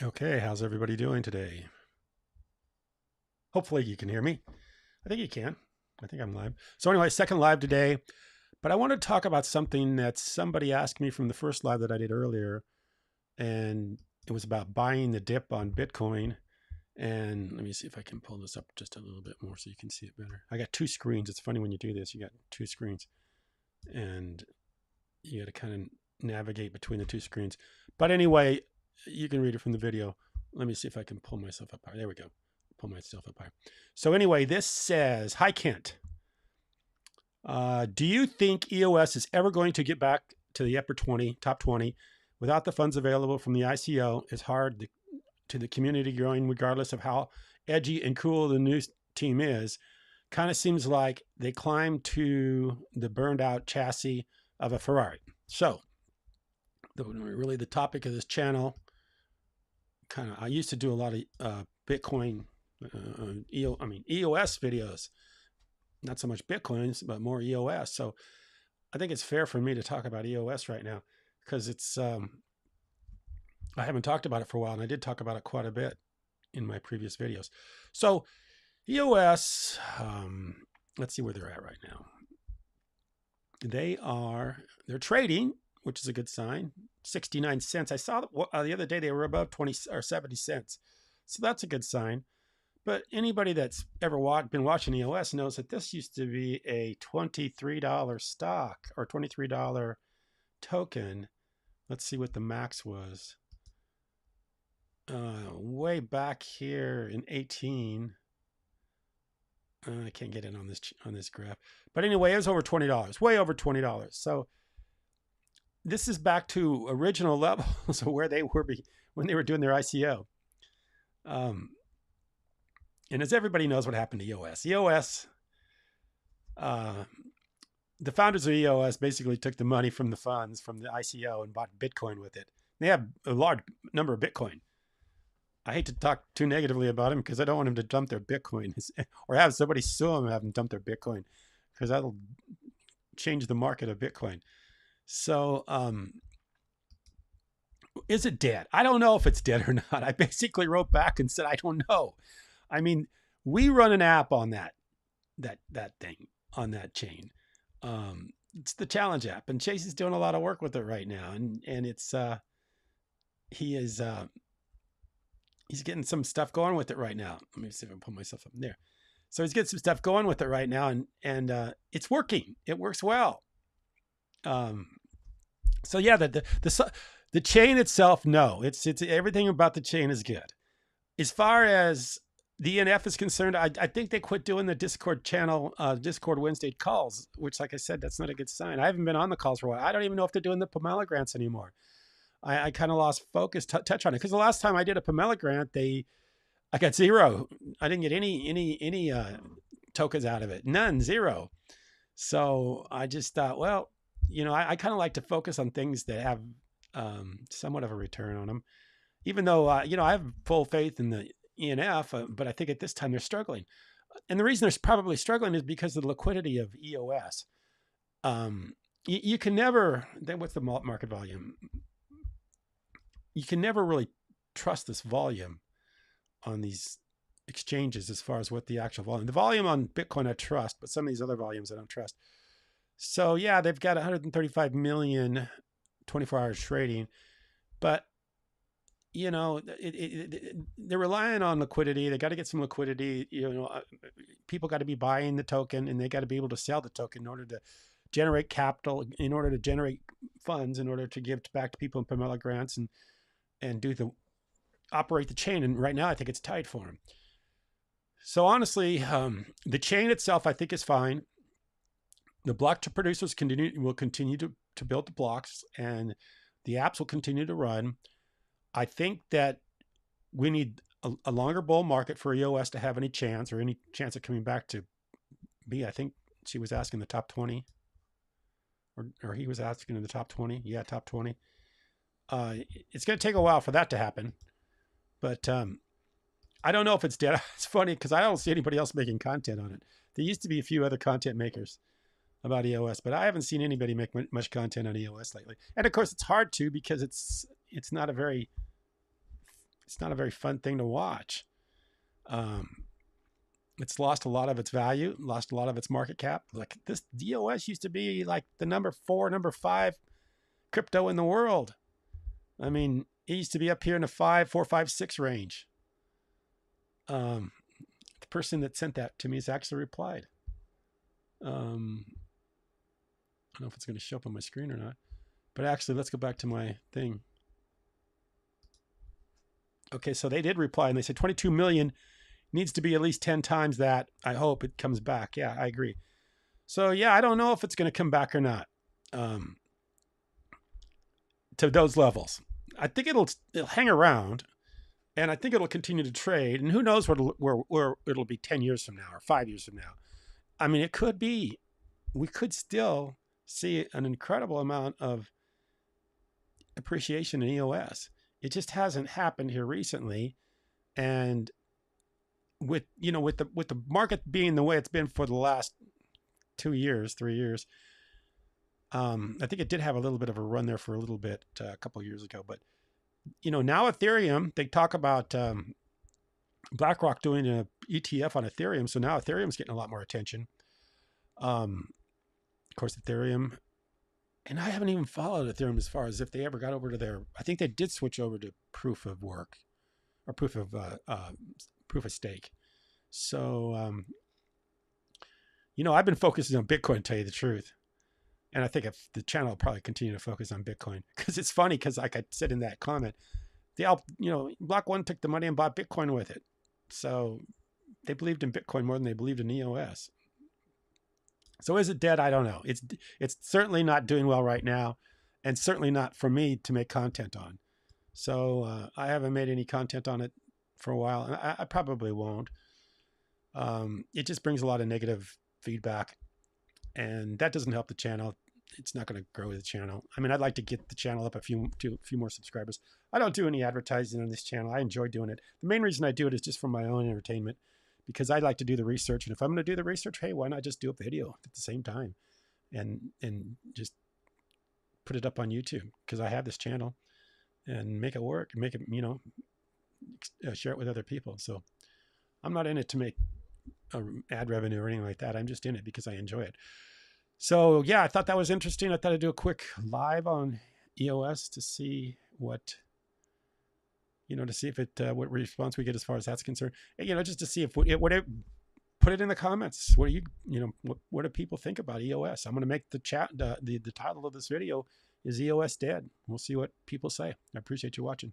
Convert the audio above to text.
Okay, how's everybody doing today? Hopefully you can hear me. I think you can. I think I'm live. So anyway, second live today, but I want to talk about something that somebody asked me from the first live that I did earlier, and it was about buying the dip on Bitcoin. And let me see if I can pull this up just a little bit more so you can see it better. I got two screens. It's funny when you do this, you got two screens, and you got to kind of navigate between the two screens. But anyway, you can read it from the video. Let me see if I can pull myself up higher. There we go. Pull myself up higher. So anyway, this says, "Hi Kent. Do you think EOS is ever going to get back to the upper 20, top 20, without the funds available from the ICO? It's hard to the community growing, regardless of how edgy and cool the new team is. Kind of seems like they climbed to the burned out chassis of a Ferrari." So, really, the topic of this channel, I used to do a lot of Bitcoin, EOS videos, not so much Bitcoins, but more EOS. So I think it's fair for me to talk about EOS right now because I haven't talked about it for a while, and I did talk about it quite a bit in my previous videos. So EOS, let's see where they're at right now. They're trading, which is a good sign. 69 cents. I saw the other day they were above 20 or 70 cents. So that's a good sign. But anybody that's ever been watching EOS knows that this used to be a $23 stock or $23 token. Let's see what the max was. Way back here in 18. I can't get in on this graph. But anyway, it was over $20, way over $20. So this is back to original levels of where they were when they were doing their ICO. And as everybody knows what happened to EOS, the founders of EOS basically took the money from the funds from the ICO and bought Bitcoin with it. They have a large number of Bitcoin. I hate to talk too negatively about them because I don't want them to dump their Bitcoin or have somebody sue them and have them dump their Bitcoin because that'll change the market of Bitcoin. So, is it dead? I don't know if it's dead or not. I basically wrote back and said, I don't know. I mean, we run an app on that thing, on that chain. It's the challenge app, and Chase is doing a lot of work with it right now, and it's he's getting some stuff going with it right now. Let me see if I can pull myself up there. So he's getting some stuff going with it right now, and it's working. It works well. So yeah, the chain itself, no, it's everything about the chain is good. As far as the ENF is concerned, I think they quit doing the Discord channel, Discord Wednesday calls, which, like I said, that's not a good sign. I haven't been on the calls for a while. I don't even know if they're doing the Pomelo grants anymore. I kind of lost focus, touch on it, because the last time I did a Pomelo grant, I got zero. I didn't get any tokens out of it, none, zero. So I just thought, well, I kind of like to focus on things that have somewhat of a return on them, even though I have full faith in the ENF, but I think at this time they're struggling. And the reason they're probably struggling is because of the liquidity of EOS. You can never, what's the market volume? You can never really trust this volume on these exchanges as far as what the actual volume. The volume on Bitcoin I trust, but some of these other volumes I don't trust. So yeah, they've got 135 million 24 hours trading, but they're relying on liquidity. They got to get some liquidity. People got to be buying the token, and they got to be able to sell the token in order to generate capital, in order to generate funds, in order to give back to people in Pomelo grants and operate the chain. And right now, I think it's tight for them. So honestly, the chain itself, I think, is fine. The block producers will continue to build the blocks, and the apps will continue to run. I think that we need a longer bull market for EOS to have any chance of coming back to be. I think she was asking the top 20, or he was asking in the top 20. Yeah, top 20. It's going to take a while for that to happen, but I don't know if it's dead. It's funny because I don't see anybody else making content on it. There used to be a few other content makers about EOS, but I haven't seen anybody make much content on EOS lately. And of course, it's hard to because it's not a very it's not a very fun thing to watch. It's lost a lot of its value, lost a lot of its market cap. Like this EOS used to be like the number 4, number 5 crypto in the world. I mean, it used to be up here in the 5, 4, 5, 6 range. The person that sent that to me has actually replied. I don't know if it's going to show up on my screen or not, but actually, let's go back to my thing. Okay, so they did reply, and they said 22 million needs to be at least 10 times that. I hope it comes back. Yeah, I agree. So yeah, I don't know if it's going to come back or not to those levels. I think it'll hang around, and I think it'll continue to trade. And who knows where it'll be 10 years from now or 5 years from now. I mean, it could be. We could still see an incredible amount of appreciation in EOS. It just hasn't happened here recently, and with the market being the way it's been for the last 2 years, 3 years, I think it did have a little bit of a run there for a little bit a couple of years ago. But now Ethereum, they talk about BlackRock doing an ETF on Ethereum, so now Ethereum's getting a lot more attention. Of course, Ethereum. And I haven't even followed Ethereum as far as if they ever got over to their. I think they did switch over to proof of work or proof of stake. So, I've been focusing on Bitcoin, to tell you the truth. And I think if the channel will probably continue to focus on Bitcoin, because it's funny, because like I said in that comment, Block One took the money and bought Bitcoin with it. So they believed in Bitcoin more than they believed in EOS. So is it dead? I don't know. It's certainly not doing well right now, and certainly not for me to make content on. So I haven't made any content on it for a while, and I probably won't. It just brings a lot of negative feedback, and that doesn't help the channel. It's not going to grow the channel. I mean, I'd like to get the channel up a few more subscribers. I don't do any advertising on this channel. I enjoy doing it. The main reason I do it is just for my own entertainment, because I like to do the research. And if I'm going to do the research, hey, why not just do a video at the same time and just put it up on YouTube, because I have this channel, and make it work, make it, share it with other people. So I'm not in it to make ad revenue or anything like that. I'm just in it because I enjoy it. So yeah, I thought that was interesting. I thought I'd do a quick live on EOS to see what what response we get as far as that's concerned. Just to see if put it in the comments. What do people think about EOS? I'm going to make the title of this video is EOS dead. We'll see what people say. I appreciate you watching.